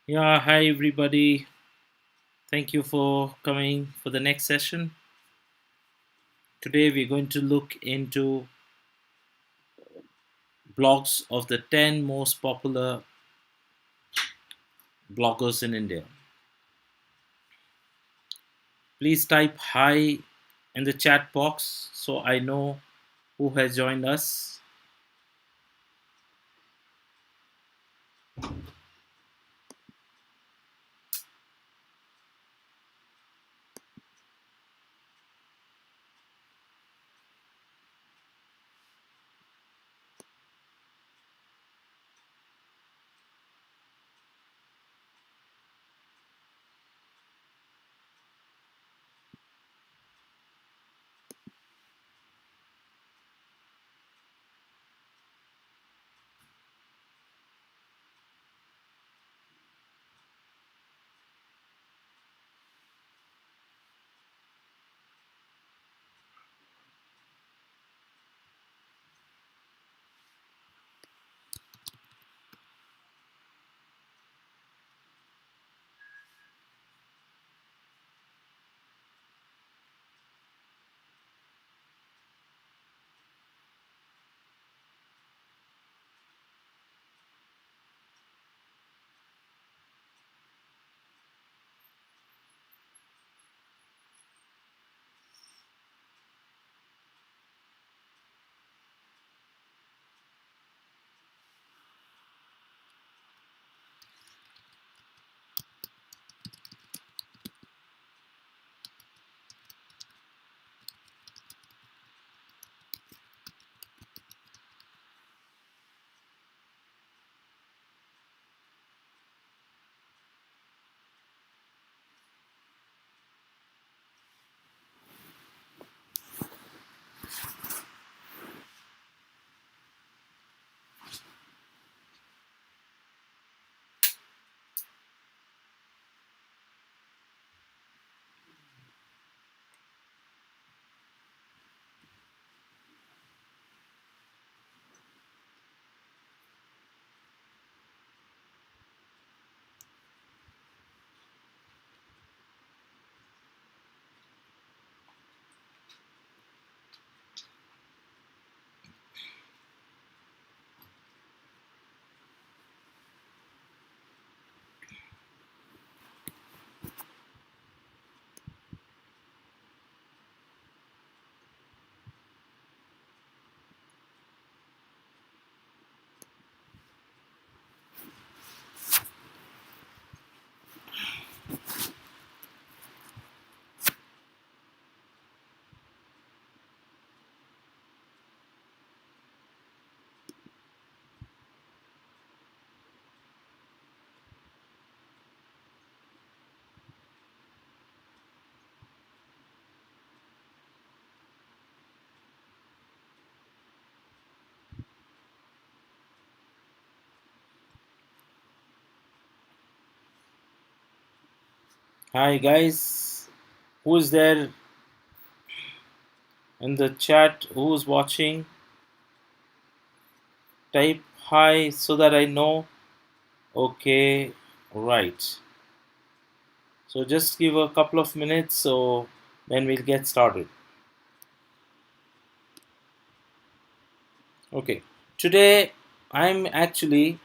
Yeah, hi everybody. Thank you for coming for the next session. Today we're going to look into blogs of the 10 most popular bloggers in India. Please type hi in the chat box so I know who has joined us. Hi guys. Who is there in the chat? Who's watching? Type hi so that I know. Okay, right. So just give a couple of minutes so then we'll get started. Okay. Today I'm actually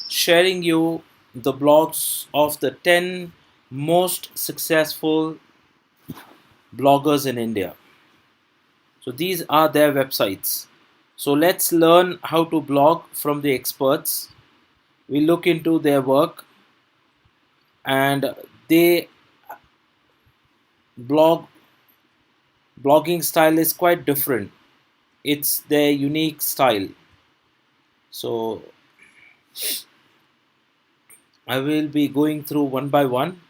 sharing you the blogs of the 10 most successful bloggers in India. So these are their websites. So let's learn how to blog from the experts. We look into their work and they blog blogging style is quite different. It's their unique style. So I will be going through one by one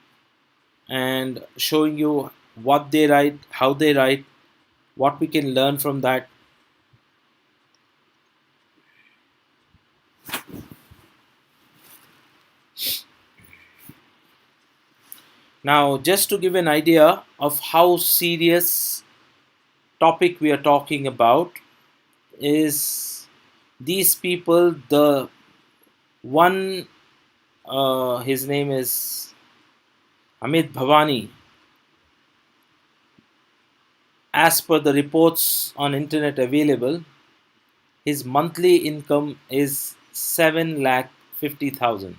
and showing you what they write, how they write, what we can learn from that. Now, just to give an idea of how serious topic we are talking about is these people, the one His name is Amit Bhavani. As per the reports on internet available, his monthly income is 7,50,000,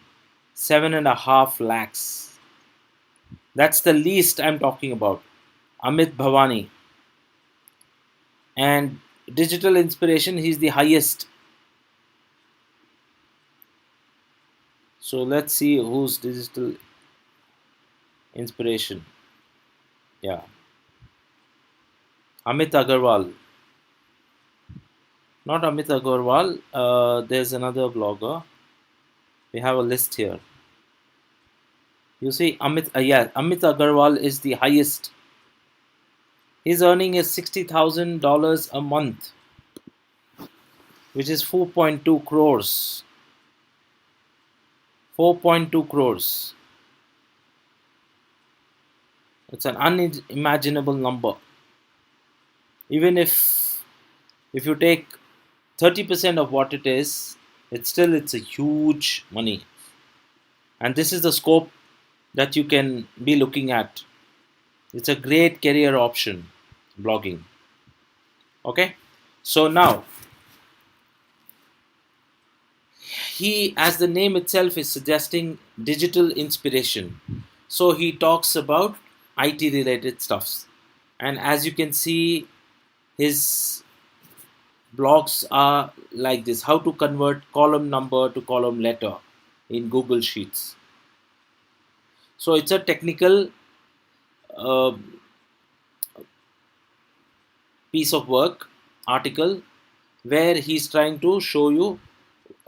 7.5 lakhs. That's the least I'm talking about. Amit Bhavani. And digital inspiration, he's the highest. So let's see who's digital inspiration. Yeah, Amit Agarwal. Not Amit Agarwal. There's another blogger. We have a list here. You see, Amit Agarwal is the highest. His earning is $60,000 a month, which is 4.2 crores. 4.2 crores. It's an unimaginable number. Even if you take 30% of what it is, it's a huge money. And this is the scope that you can be looking at. It's a great career option, blogging. Okay, so now he, as the name itself is suggesting, digital inspiration. So he talks about IT related stuffs, and as you can see, his blogs are like this: how to convert column number to column letter in Google Sheets. So it's a technical uh, piece of work article where he's trying to show you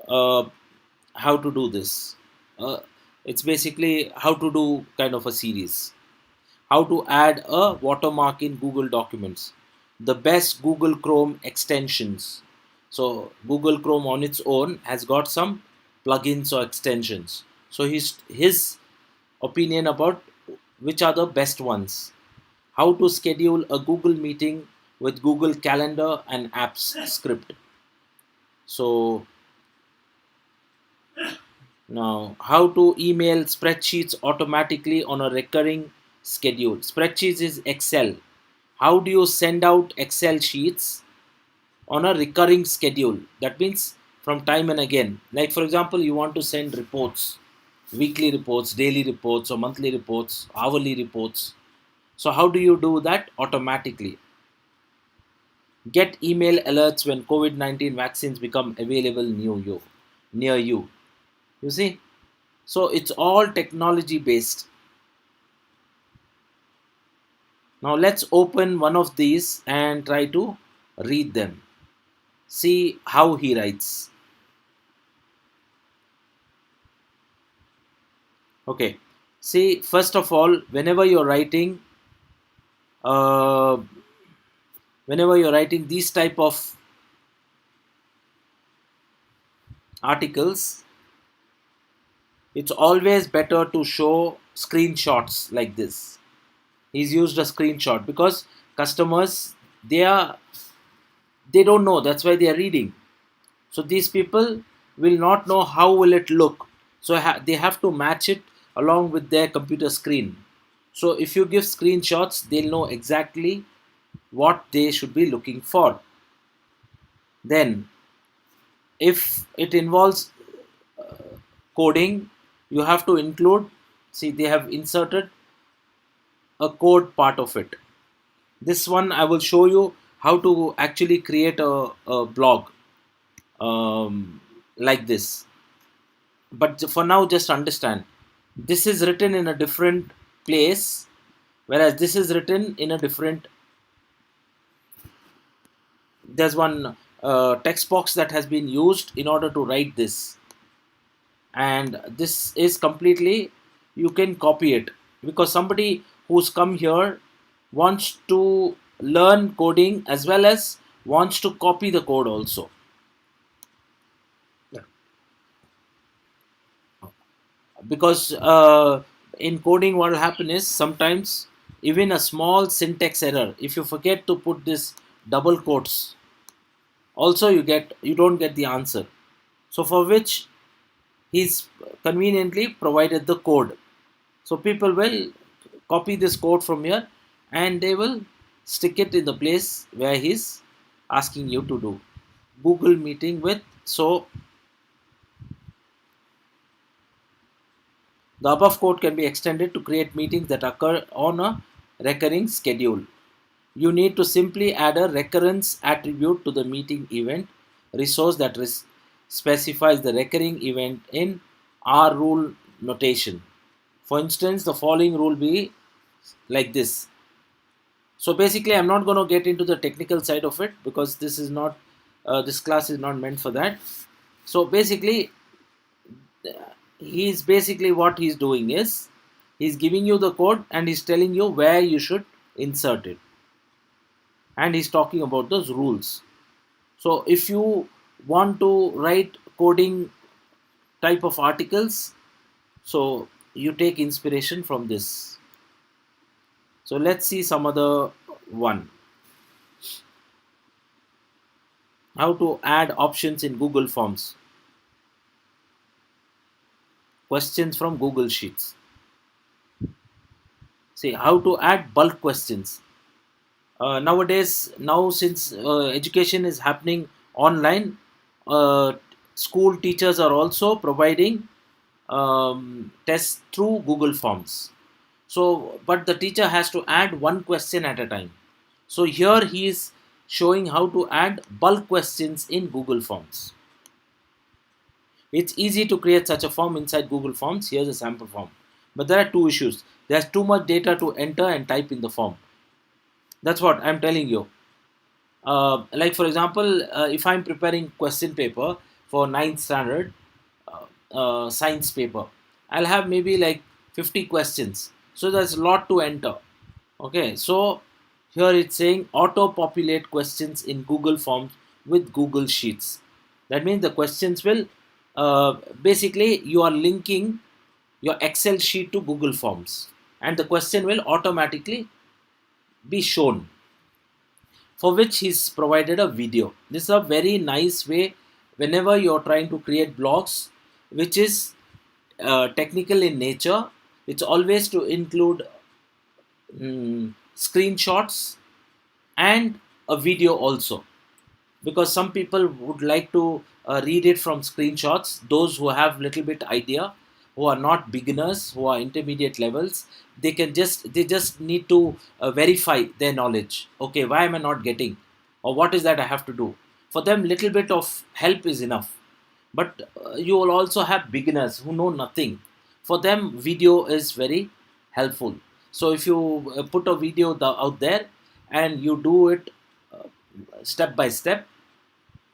uh, how to do this. Uh, it's basically how to do kind of a series. How to add a watermark in Google Documents. The best Google Chrome extensions. So Google Chrome on its own has got some plugins or extensions. So his opinion about which are the best ones. How to schedule a Google meeting with Google Calendar and Apps script. So now, how to email spreadsheets automatically on a recurring schedule. Spreadsheets is Excel. How do you send out Excel sheets on a recurring schedule? That means from time and again. Like, for example, you want to send reports, weekly reports, daily reports, or monthly reports, hourly reports. So, how do you do that automatically? Get email alerts when COVID-19 vaccines become available near you. You see? So it's all technology based. Now let's open one of these and try to read them. See how he writes. Okay. See, first of all, uh, whenever you're writing these type of articles, it's always better to show screenshots like this. He's used a screenshot because customers, they don't know. That's why they are reading. So these people will not know how will it look. So they have to match it along with their computer screen. So if you give screenshots, they'll know exactly what they should be looking for. Then if it involves coding, you have to include, see, they have inserted a code part of it. This one I will show you how to actually create a blog like this. But for now, just understand, this is written in a different place, whereas this is written in a different, there's one text box that has been used in order to write this, and this is completely, you can copy it, because somebody who's come here wants to learn coding as well as wants to copy the code also. Because in coding what will happen is sometimes even a small syntax error, if you forget to put this double quotes, also you don't get the answer. So for which he's conveniently provided the code. So people will copy this code from here and they will stick it in the place where he's asking you to do. Google Meeting with, so the above code can be extended to create meetings that occur on a recurring schedule. You need to simply add a recurrence attribute to the meeting event resource that specifies the recurring event in R rule notation. For instance, the following rule be like this. So basically, I'm not going to get into the technical side of it because this class is not meant for that. So basically, he's basically what he's doing is he's giving you the code and he's telling you where you should insert it, and he's talking about those rules. So if you want to write coding type of articles, so you take inspiration from this. So let's see some other one. How to add options in Google Forms. Questions from Google Sheets. See how to add bulk questions. Nowadays, now since education is happening online, uh, school teachers are also providing tests through Google Forms. So, but the teacher has to add one question at a time. So here he is showing how to add bulk questions in Google Forms. It's easy to create such a form inside Google Forms. Here's a sample form. But there are two issues. There's too much data to enter and type in the form. That's what I'm telling you. Like for example, if I'm preparing question paper for ninth standard science paper, I'll have maybe like 50 questions. So there's a lot to enter. Okay, so here it's saying auto populate questions in Google Forms with Google Sheets. That means the questions will basically you are linking your Excel sheet to Google Forms, and the question will automatically be shown, for which he's provided a video. This is a very nice way whenever you're trying to create blogs which is technical in nature. It's always to include screenshots and a video also, because some people would like to read it from screenshots. Those who have little bit idea, who are not beginners, who are intermediate levels, they just need to verify their knowledge. Okay, why am I not getting, or what is that I have to do? For them little bit of help is enough. But you will also have beginners who know nothing. For them video is very helpful. So if you put a video out there and you do it step by step,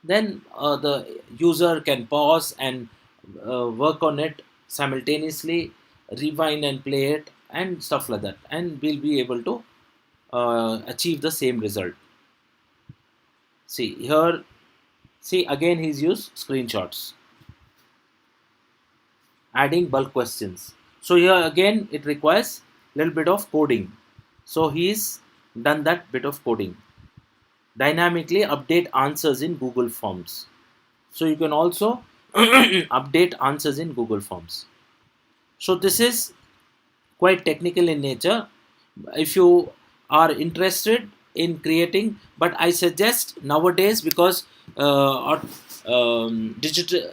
then the user can pause and work on it simultaneously, rewind and play it and stuff like that, and we'll be able to achieve the same result. See here, see again he's used screenshots, adding bulk questions. So here again it requires a little bit of coding. So he's done that bit of coding. Dynamically update answers in Google Forms. So you can also update answers in Google Forms. So this is quite technical in nature. If you are interested in creating, but I suggest nowadays, because digital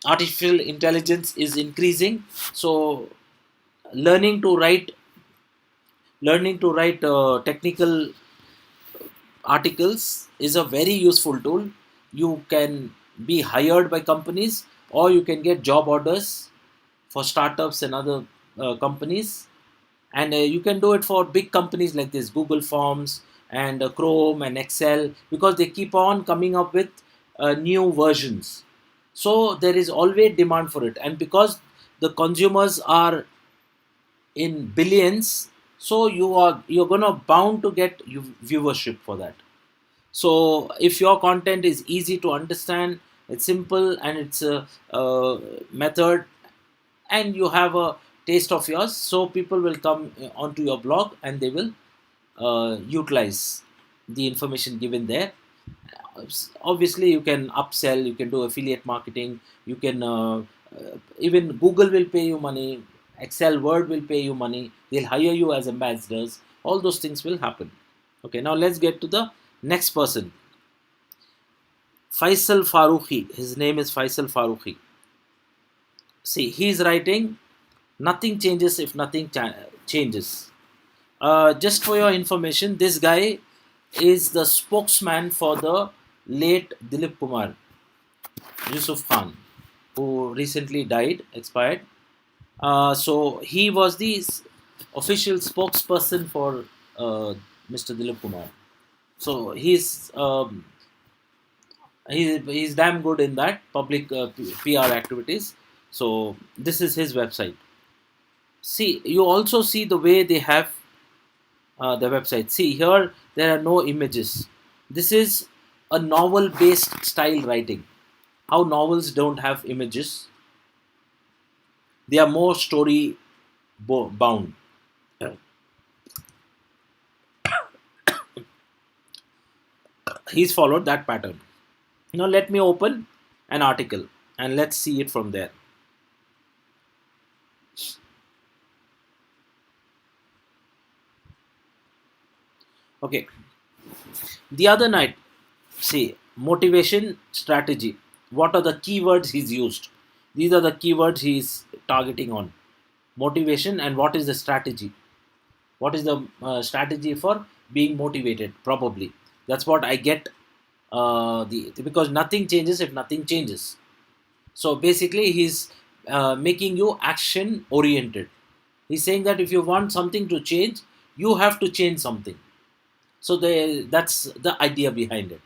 artificial intelligence is increasing, so learning to write technical articles is a very useful tool. You can be hired by companies, or you can get job orders for startups and other companies, and you can do it for big companies like this Google Forms and Chrome and Excel, because they keep on coming up with new versions. So there is always demand for it, and because the consumers are in billions, so you're gonna bound to get viewership for that. So if your content is easy to understand, it's simple, and it's a method, and you have a taste of yours, so people will come onto your blog and they will utilize the information given there. Obviously you can upsell, you can do affiliate marketing, you can Even Google will pay you money, Excel, Word will pay you money, they'll hire you as ambassadors. All those things will happen. Okay, now let's get to the next person. Faisal Farooqi. His name is Faisal Farooqi. See, he's writing, nothing changes if nothing changes. Just for your information, this guy is the spokesman for the late Dilip Kumar, Yusuf Khan, who recently died, expired. So he was the official spokesperson for Mr. Dilip Kumar. So he's damn good in that public PR activities. So this is his website. See, you also see the way they have the website. See here, there are no images. This is a novel-based style writing. How novels don't have images, they are more story bound. He's followed that pattern. Now let me open an article and let's see it from there. Okay. The other night, see, motivation strategy. What are the keywords he's used? These are the keywords he's targeting on. Motivation, and what is the strategy? What is the strategy for being motivated? Probably. That's what I get. Because nothing changes if nothing changes. So basically, he's making you action oriented. He's saying that if you want something to change, you have to change something. So that's the idea behind it.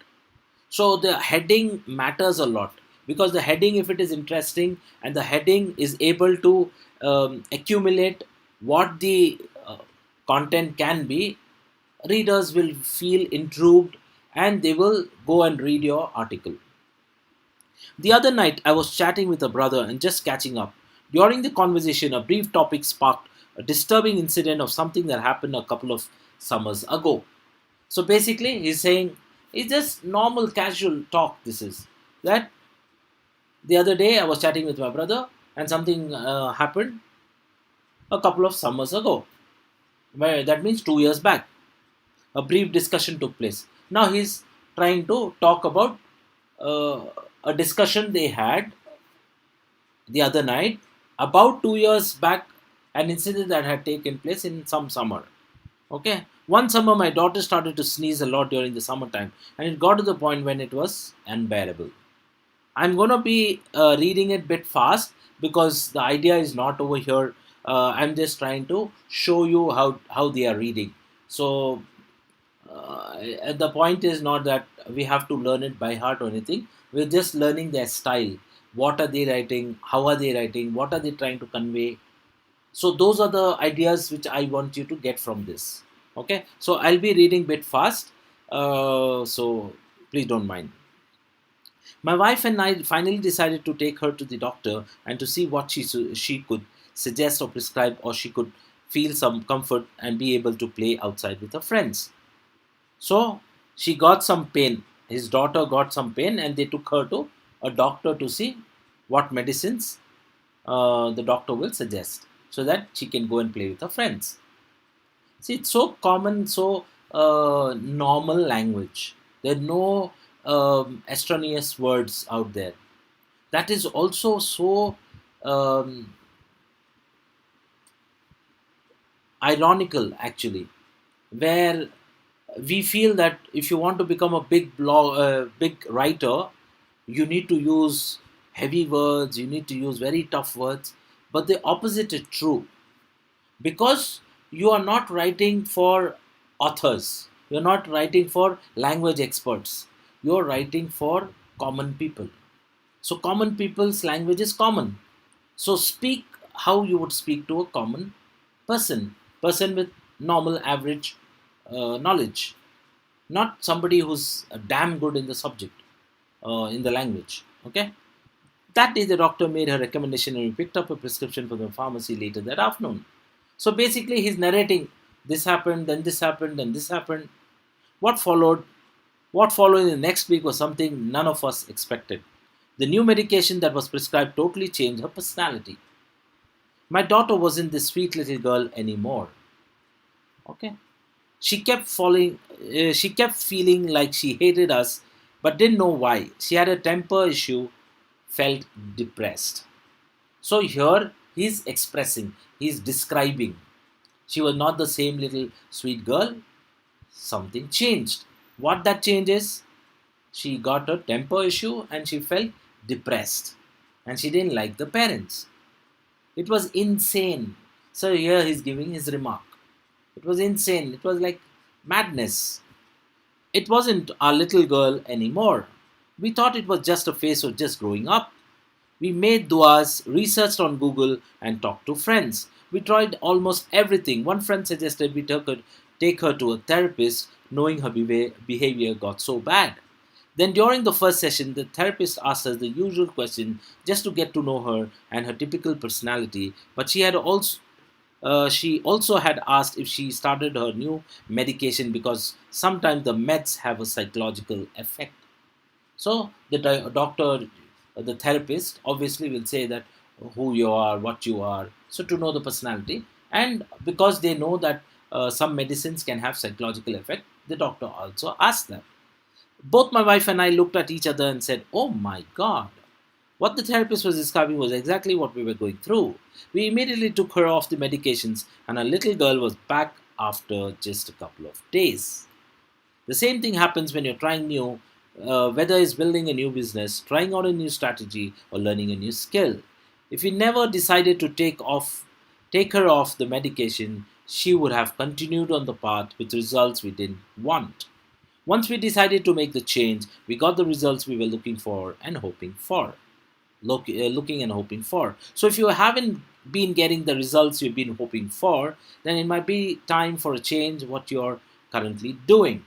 So the heading matters a lot, because the heading, if it is interesting and the heading is able to accumulate what the content can be, readers will feel intrigued and they will go and read your article. The other night, I was chatting with a brother and just catching up. During the conversation, a brief topic sparked a disturbing incident of something that happened a couple of summers ago. So basically, he's saying it's just normal, casual talk. This is that the other day I was chatting with my brother and something happened a couple of summers ago. Where that means 2 years back. A brief discussion took place. Now he's trying to talk about uh, a discussion they had the other night about 2 years back, an incident that had taken place in some summer. Okay. One summer, my daughter started to sneeze a lot during the summertime, and it got to the point when it was unbearable. I'm going to be reading it a bit fast because the idea is not over here. I'm just trying to show you how they are reading. So, the point is not that we have to learn it by heart or anything. We're just learning their style. What are they writing? How are they writing? What are they trying to convey? So those are the ideas which I want you to get from this. Okay, so I'll be reading bit fast, so please don't mind. My wife and I finally decided to take her to the doctor and to see what she could suggest or prescribe, or she could feel some comfort and be able to play outside with her friends. So she got some pain. His daughter got some pain, and they took her to a doctor to see what medicines the doctor will suggest, so that she can go and play with her friends. See, it's so common, so normal language. There are no extraneous words out there. That is also so um, ironical, actually, where we feel that if you want to become a big writer, you need to use heavy words, you need to use very tough words. But the opposite is true, because you are not writing for authors, you're not writing for language experts, you're writing for common people. So common people's language is common. So speak how you would speak to a common person with normal average knowledge, not somebody who's damn good in the subject, in the language. Okay. That day, the doctor made her recommendation and we picked up a prescription from the pharmacy later that afternoon. So basically, he's narrating, this happened, then this happened, then this happened. What followed? What followed in the next week was something none of us expected. The new medication that was prescribed totally changed her personality. My daughter wasn't this sweet little girl anymore. Okay. She kept feeling like she hated us, but didn't know why. She had a temper issue, felt depressed. So here he's expressing, he's describing. She was not the same little sweet girl. Something changed. What that change is? She got a temper issue and she felt depressed. And she didn't like the parents. It was insane. So here he's giving his remark. It was insane. It was like madness. It wasn't our little girl anymore. We thought it was just a phase of just growing up. We made duas, researched on Google, and talked to friends. We tried almost everything. One friend suggested we take her to a therapist, knowing her behavior got so bad. Then, during the first session, the therapist asked us the usual question just to get to know her and her typical personality. But she also had asked if she started her new medication because sometimes the meds have a psychological effect. So doctor, the therapist, obviously will say that who you are, what you are. So to know the personality, and because they know that some medicines can have psychological effect, the doctor also asked them. Both my wife and I looked at each other and said, "Oh my God." What the therapist was describing was exactly what we were going through. We immediately took her off the medications, and our little girl was back after just a couple of days. The same thing happens when you're trying new, whether it's building a new business, trying out a new strategy, or learning a new skill. If we never decided to take her off the medication, she would have continued on the path with results we didn't want. Once we decided to make the change, we got the results we were looking and hoping for. So if you haven't been getting the results you've been hoping for, then it might be time for a change what you're currently doing.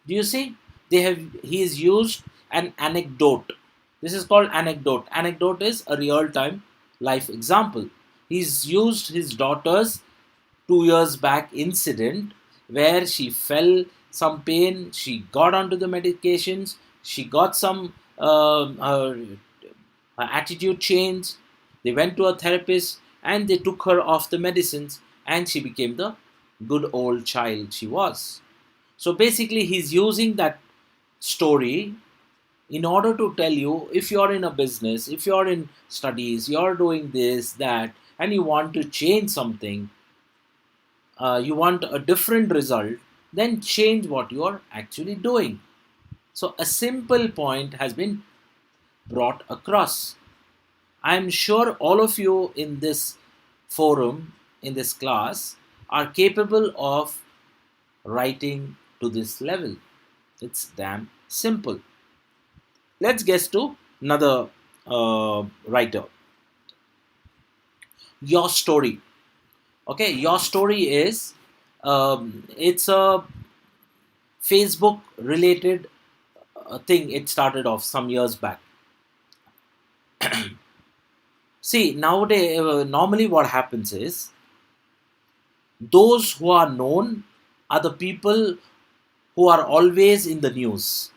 Do you see? He has used an anecdote. This is called anecdote. Anecdote is a real time life example. He's used his daughter's 2 years back incident where she fell some pain, she got onto the medications, she got some her attitude changed. They went to a therapist and they took her off the medicines and she became the good old child she was. So basically, he's using that story in order to tell you if you're in a business, if you're in studies, you're doing this, that, and you want to change something, you want a different result, then change what you're actually doing. So a simple point has been brought across. I'm sure all of you in this forum, in this class, are capable of writing to this level. It's damn simple. Let's get to another writer. Your story. Okay, your story is it's a Facebook related thing. It started off some years back. See, nowadays, normally what happens is those who are known are the people who are always in the news.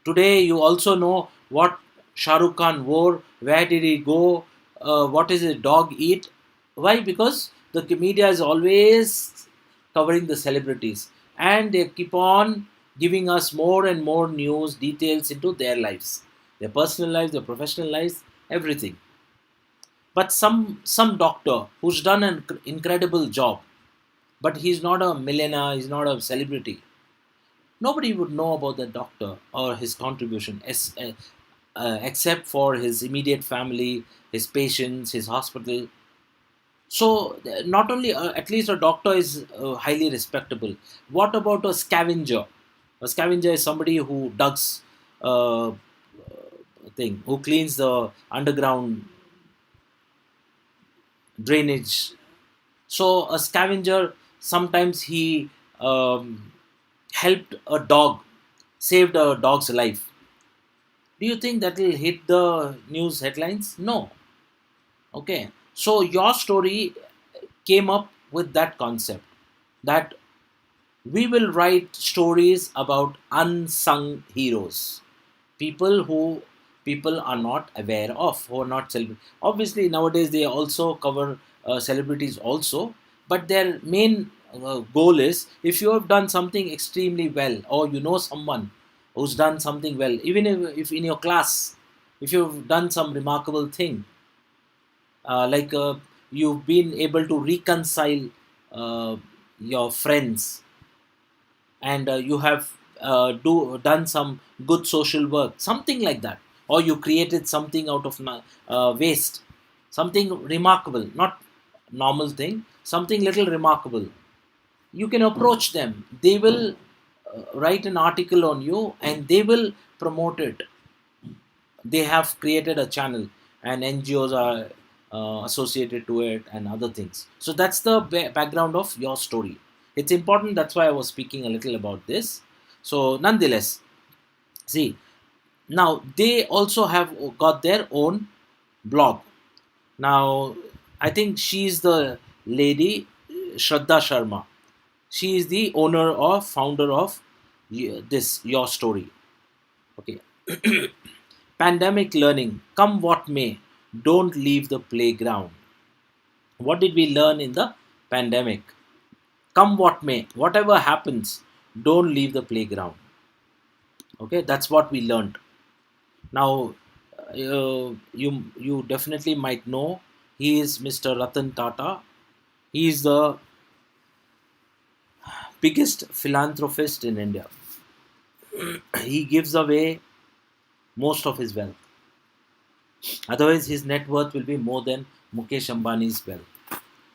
Today, you also know what Shah Rukh Khan wore, where did he go, what is his dog eat. Why? Because the media is always covering the celebrities and they keep on giving us more and more news details into their lives, their personal lives, their professional lives, everything. But some doctor who's done an incredible job, but he's not a millionaire, he's not a celebrity. Nobody would know about the doctor or his contribution except for his immediate family, his patients, his hospital. So, not only at least a doctor is highly respectable. What about a scavenger? A scavenger is somebody who digs thing, who cleans the underground drainage. So, a scavenger sometimes he helped a dog, saved a dog's life. Do you think that will hit the news headlines? No. Okay. So your story came up with that concept that we will write stories about unsung heroes, people who people are not aware of, who are not obviously nowadays they also cover celebrities also, but their main goal is, if you have done something extremely well, or you know someone who's done something well, even if in your class, if you've done some remarkable thing, like you've been able to reconcile uh, your friends, and you have done some good social work, something like that, or you created something out of waste, something remarkable, not normal thing, something little remarkable, you can approach them. They will write an article on you, and they will promote it. They have created a channel, and NGOs are associated to it, and other things. So that's the background of your story. It's important. That's why I was speaking a little about this. So nonetheless, see, now they also have got their own blog. Now I think she's the lady, Shraddha Sharma. She is the owner or founder of this Your Story. Okay. Pandemic learning, come what may, don't leave the playground. What did we learn in the pandemic? Come what may, whatever happens, don't leave the playground. Okay, that's what we learned. Now, you definitely might know, he is Mr. Ratan Tata. He is the biggest philanthropist in India. He gives away most of his wealth. Otherwise, his net worth will be more than Mukesh Ambani's wealth.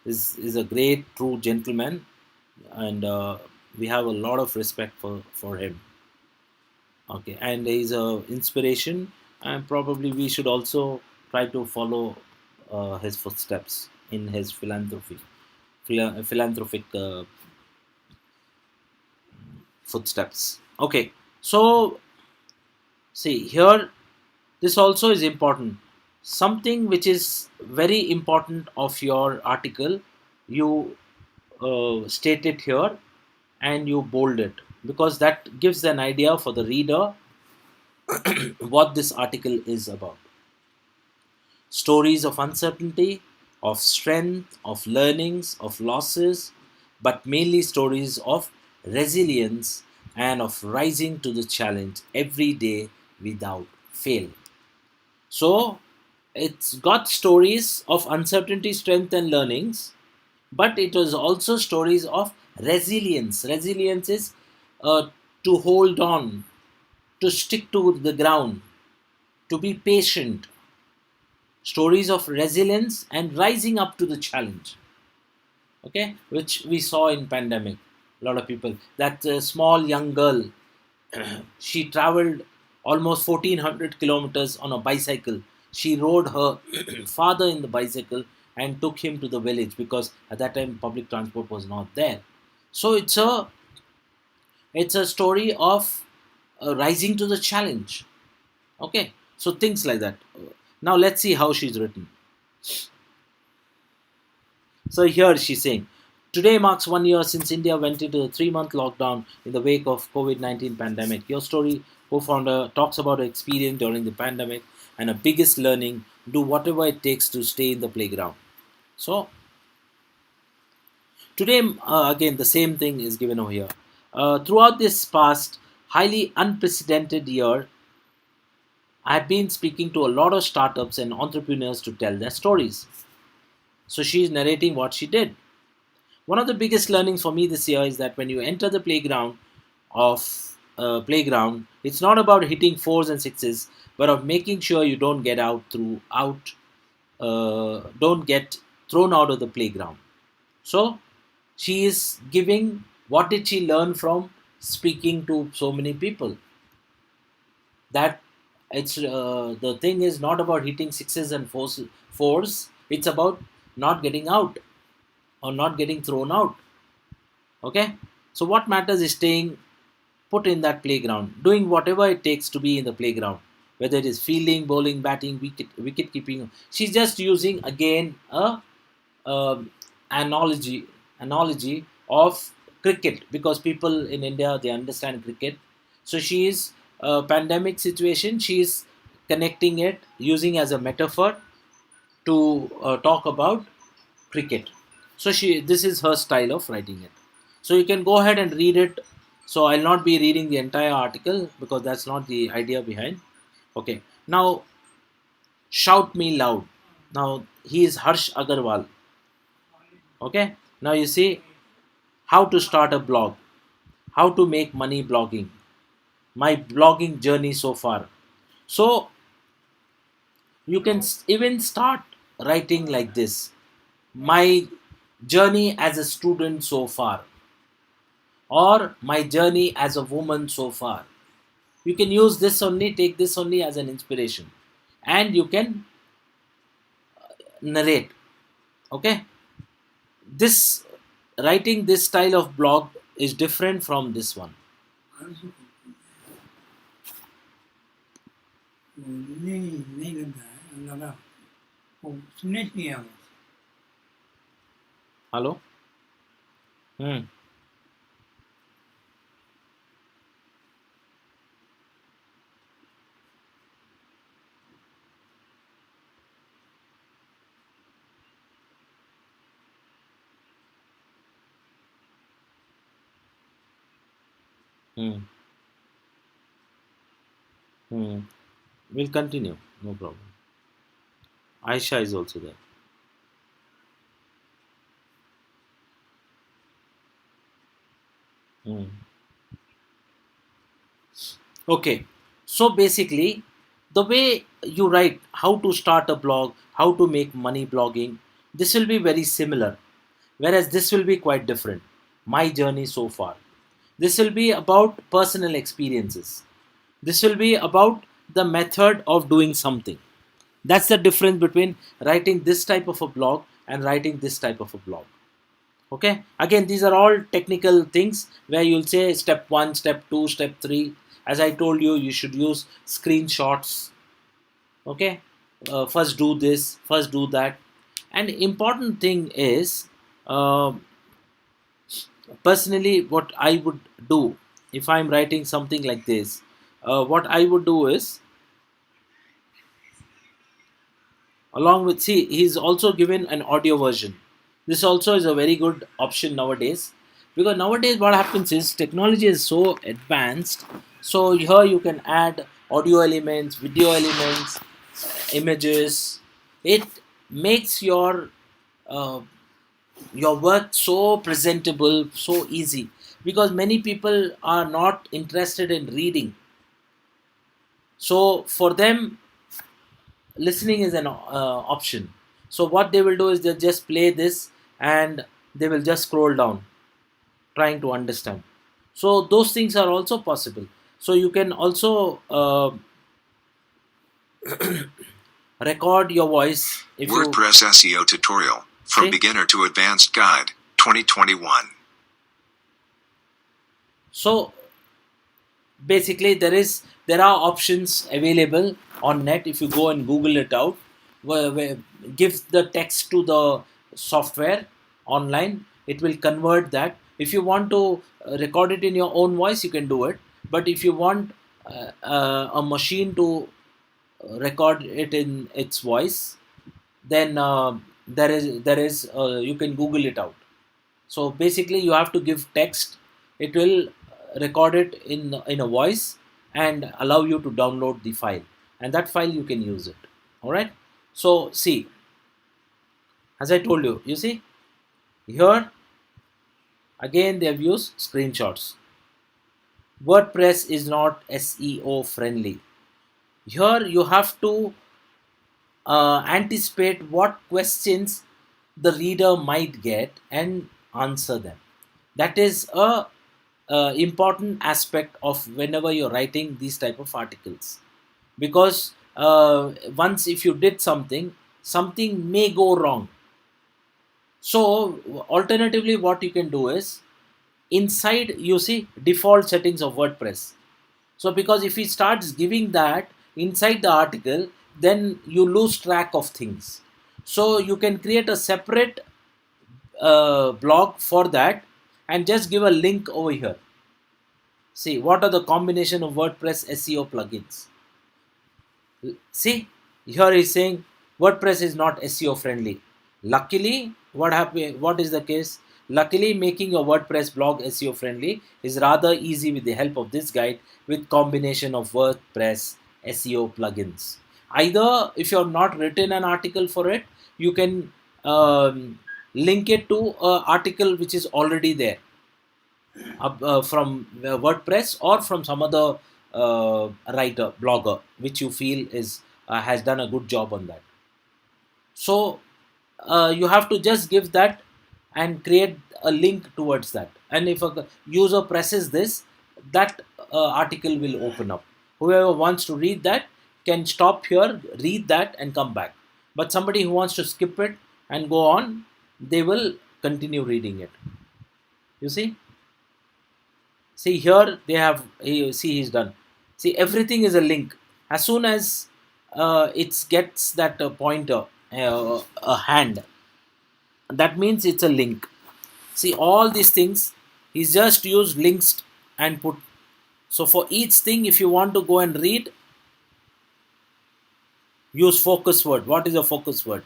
Is a great, true gentleman, and we have a lot of respect for him. Okay, and he's a inspiration, and probably we should also try to follow his footsteps in his philanthropic footsteps. Okay, so see here, this also is important. Something which is very important of your article, you state it here, and you bold it, because that gives an idea for the reader what this article is about. Stories of uncertainty, of strength, of learnings, of losses, but mainly stories of resilience and of rising to the challenge every day without fail. So it's got stories of uncertainty, strength, and learnings, but it was also stories of resilience. Resilience is to hold on, to stick to the ground, to be patient. Stories of resilience and rising up to the challenge. Okay, which we saw in pandemic. A lot of people. That small young girl, she traveled almost 1400 kilometers on a bicycle. She rode her father in the bicycle and took him to the village, because at that time public transport was not there. So it's a story of rising to the challenge. Okay, so things like that. Now let's see how she's written. So here she's saying, today marks 1 year since India went into a 3-month lockdown in the wake of COVID-19 pandemic. Your Story co-founder talks about her experience during the pandemic and her biggest learning: do whatever it takes to stay in the playground. So today, again, the same thing is given over here. Throughout this past highly unprecedented year, I've been speaking to a lot of startups and entrepreneurs to tell their stories. So she's narrating what she did. One of the biggest learnings for me this year is that when you enter the playground, it's not about hitting fours and sixes, but of making sure you don't get thrown out of the playground. So she is giving, what did she learn from speaking to so many people? That it's the thing is not about hitting sixes and fours. It's about not getting out, or not getting thrown out. Okay, so what matters is staying put in that playground, doing whatever it takes to be in the playground, whether it is fielding, bowling, batting, wicket keeping. She's just using again a um analogy of cricket, because people in India, they understand cricket. So she is, pandemic situation, she is connecting it using as a metaphor to talk about cricket. So this is her style of writing it. So you can go ahead and read it. So I'll not be reading the entire article because that's not the idea behind. Okay. Now shout me loud. Now he is Harsh Agarwal. Okay. Now you see how to start a blog, how to make money blogging, my blogging journey so far. So you can even start writing like this: my journey as a student so far, or my journey as a woman so far. You can use this only, take this only as an inspiration, and you can narrate. Okay, this writing this style of blog is different from this one. नहीं नहीं लगता है लगा वो सुनने से नहीं आवाज Hello. Hmm. Hmm. Hmm. We'll continue. No problem. Aisha is also there. Hmm. Okay, so basically, the way you write how to start a blog, how to make money blogging, this will be very similar, whereas this will be quite different. My journey so far. This will be about personal experiences. This will be about the method of doing something. That's the difference between writing this type of a blog and writing this type of a blog. Okay, again these are all technical things where you'll say step 1, step 2, step 3. As I told you, you should use screenshots. Okay, first do this, first do that. And important thing is, uh, personally what I would do if I'm writing something like this, what I would do is, along with, see, he's also given an audio version. This also is a very good option nowadays, because nowadays what happens is technology is so advanced. So here you can add audio elements, video elements, images. It makes uh, your work so presentable, so easy, because many people are not interested in reading. So for them, listening is an option. So what they will do is they'll just play this, and they will just scroll down trying to understand. So those things are also possible. So you can also record your voice if you WordPress SEO tutorial from see. beginner to advanced guide 2021. So basically there are options available on net. If you go and google it out, where give the text to the software online, it will convert that. If you want to record it in your own voice, you can do it. But if you want a machine to record it in its voice, then there is you can google it out. So basically you have to give text. It will record it in a voice and allow you to download the file, and that file you can use it. All right. So see, as I told you, you see here again they have used screenshots. WordPress is not SEO friendly. Here you have to anticipate what questions the reader might get and answer them. That is a important aspect of whenever you're writing these type of articles, because once if you did something, something may go wrong. So alternatively what you can do is, inside you see default settings of WordPress. So because if he starts giving that inside the article, then you lose track of things. So you can create a separate blog for that, and just give a link over here. See what are the combination of WordPress SEO plugins. See, here he's saying WordPress is not SEO friendly. Luckily, what is the case? Luckily, making a WordPress blog SEO friendly is rather easy with the help of this guide with combination of WordPress SEO plugins. Either if you have not written an article for it, you can link it to an article which is already there from WordPress or from some other writer, blogger, which you feel is has done a good job on that. So you have to just give that and create a link towards that. And if a user presses this, that article will open up. Whoever wants to read that can stop here, read that, and come back. But somebody who wants to skip it and go on, they will continue reading it. You see? See here they have see he's done. See everything is a link. As soon as it gets that pointer, a hand, that means it's a link. See all these things, he's just used links and put. So for each thing, if you want to go and read, use focus word. What is a focus word?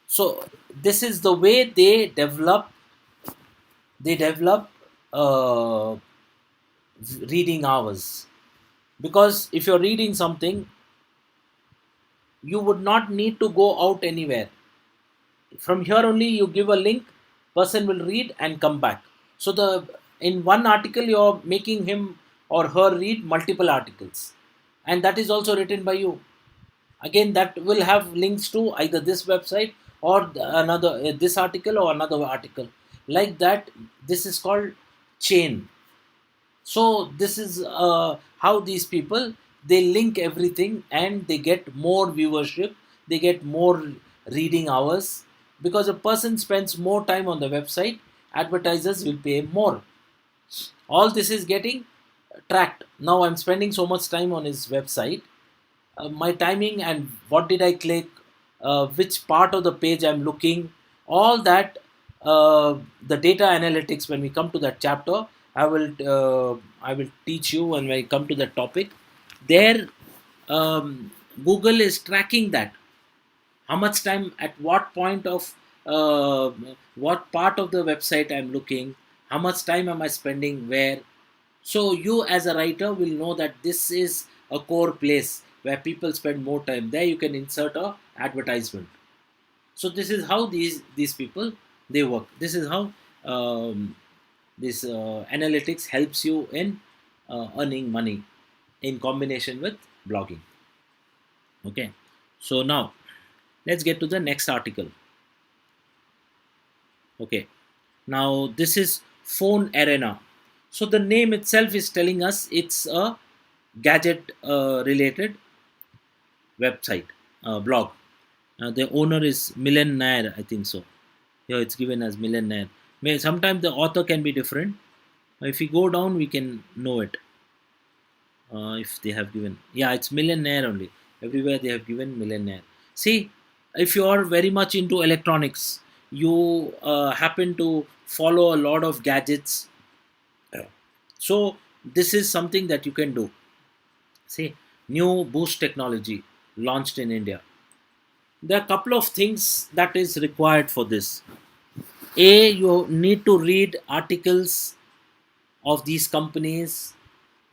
So this is the way they develop. They develop uh, reading hours, because if you're reading something, you would not need to go out anywhere. From here only you give a link, person will read and come back. So the in one article you're making him or her read multiple articles, and that is also written by you. Again, that will have links to either this website or another this article or another article, like that. This is called chain. So this is how these people, they link everything and they get more viewership, they get more reading hours, because a person spends more time on the website, advertisers will pay more. All this is getting tracked. Now I'm spending so much time on his website, my timing and what did I click, which part of the page I'm looking, all that, the data analytics. When we come to that chapter, I will teach you when I come to that topic. There, Google is tracking that. How much time, at what point of what part of the website I'm looking, how much time am I spending where. So you as a writer will know that this is a core place where people spend more time. There you can insert a advertisement. So this is how these people, they work. This is how this analytics helps you in earning money in combination with blogging. Okay. So now let's get to the next article. Okay. Now this is Phone Arena. So the name itself is telling us it's a gadget related website, blog. The owner is Millionaire, I think so. Here it's given as Millionaire. Sometimes the author can be different. If we go down, we can know it. If they have given, yeah, it's Millionaire only. Everywhere they have given Millionaire. See, if you are very much into electronics, you happen to follow a lot of gadgets. So this is something that you can do. See, new boost technology launched in India. There are a couple of things that is required for this. A, you need to read articles of these companies,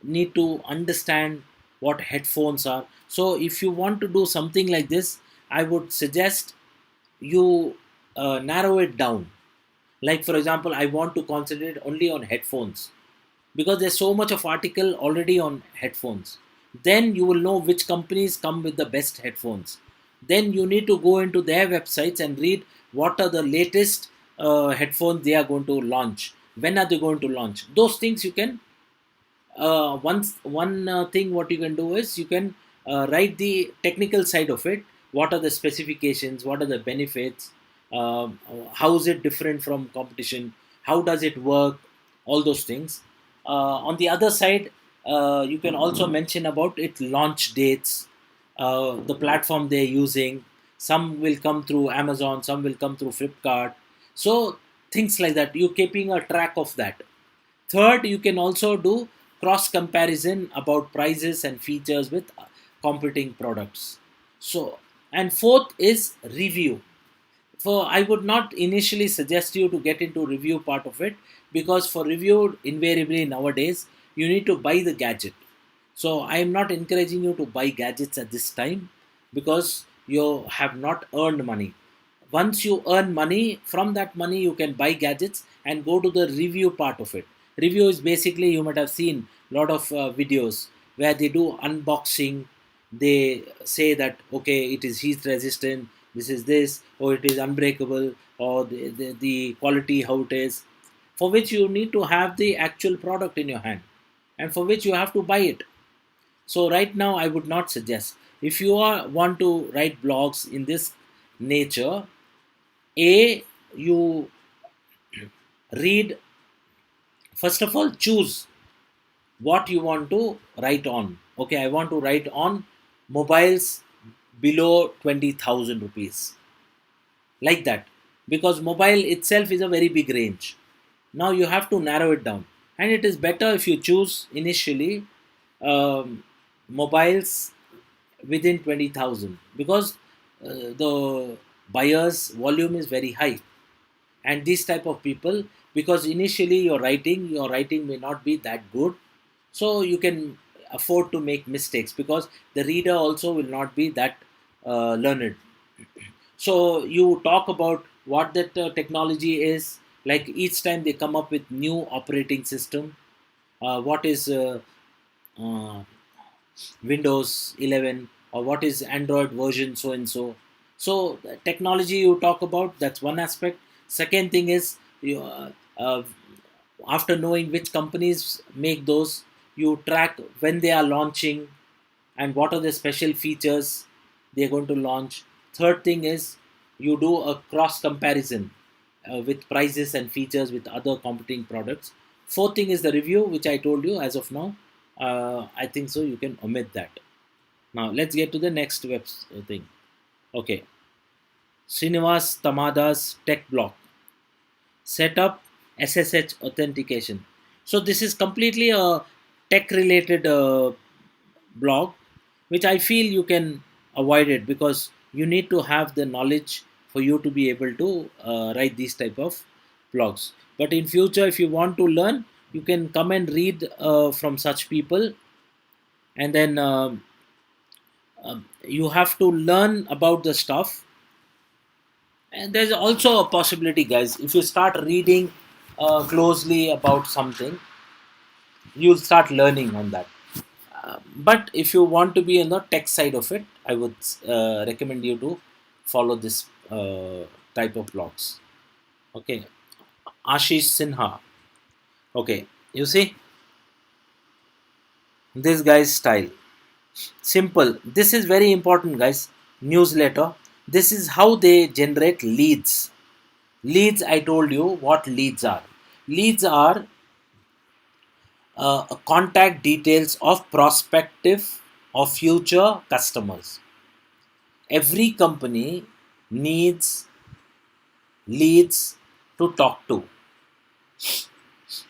need to understand what headphones are. So if you want to do something like this, I would suggest you narrow it down. Like for example, I want to concentrate only on headphones, because there's so much of article already on headphones. Then you will know which companies come with the best headphones. Then you need to go into their websites and read what are the latest headphones they are going to launch, when are they going to launch. Those things you can, one thing what you can do is you can write the technical side of it. What are the specifications, what are the benefits, how is it different from competition, how does it work, all those things. On the other side, you can also mention about its launch dates, the platform they're using. Some will come through Amazon, some will come through Flipkart. So things like that, you keeping a track of that. Third, you can also do cross comparison about prices and features with competing products. So, and fourth is review. For I would not initially suggest you to get into review part of it, because for review invariably nowadays you need to buy the gadget. So I am not encouraging you to buy gadgets at this time, because you have not earned money. Once you earn money, from that money you can buy gadgets and go to the review part of it. Review is basically, you might have seen a lot of videos where they do unboxing. They say that okay, it is heat resistant, this is this, or it is unbreakable, or the quality how it is, for which you need to have the actual product in your hand, and for which you have to buy it. So right now I would not suggest. If you want to write blogs in this nature, a you read, first of all choose what you want to write on. Okay, I want to write on mobiles below 20,000 rupees, like that, because mobile itself is a very big range. Now you have to narrow it down, and it is better if you choose initially mobiles within 20,000, because the buyers volume is very high, and these type of people, because initially your writing may not be that good, so you can afford to make mistakes, because the reader also will not be that learned. So you talk about what that technology is, like each time they come up with new operating system, what is uh, Windows 11, or what is Android version so and so. So the technology you talk about, that's one aspect. Second thing is, you after knowing which companies make those, you track when they are launching and what are the special features they are going to launch. Third thing is, you do a cross comparison with prices and features with other competing products. Fourth thing is the review, which I told you as of now. I think so you can omit that. Now let's get to the next thing. Okay, Srinivas Tamada's tech block, set up SSH authentication. So this is completely a tech related blog, which I feel you can avoid it, because you need to have the knowledge for you to be able to write these type of blogs. But in future, if you want to learn, you can come and read from such people, and then you have to learn about the stuff. And there's also a possibility, guys, if you start reading closely about something, you'll start learning on that. But if you want to be in the tech side of it, I would recommend you to follow this type of blogs. Okay, Ashish Sinha. Okay, you see this guy's style. Simple. This is very important, guys. Newsletter. This is how they generate leads. Leads, I told you what leads are. Leads are contact details of prospective or future customers. Every company needs leads to talk to.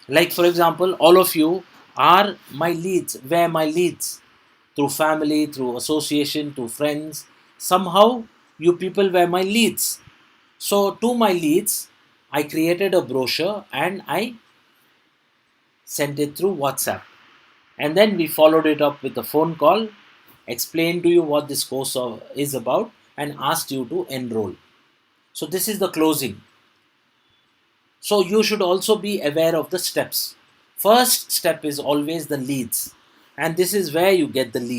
Like, for example, all of you are my leads. Where my leads? Through family, through association, through friends. Somehow, you people were my leads. So, to my leads, I created a brochure and I sent it through WhatsApp. And then we followed it up with a phone call, explained to you what this course is about, and asked you to enroll. So, this is the closing. So you should also be aware of the steps. First step is always the leads, and this is where you get the leads.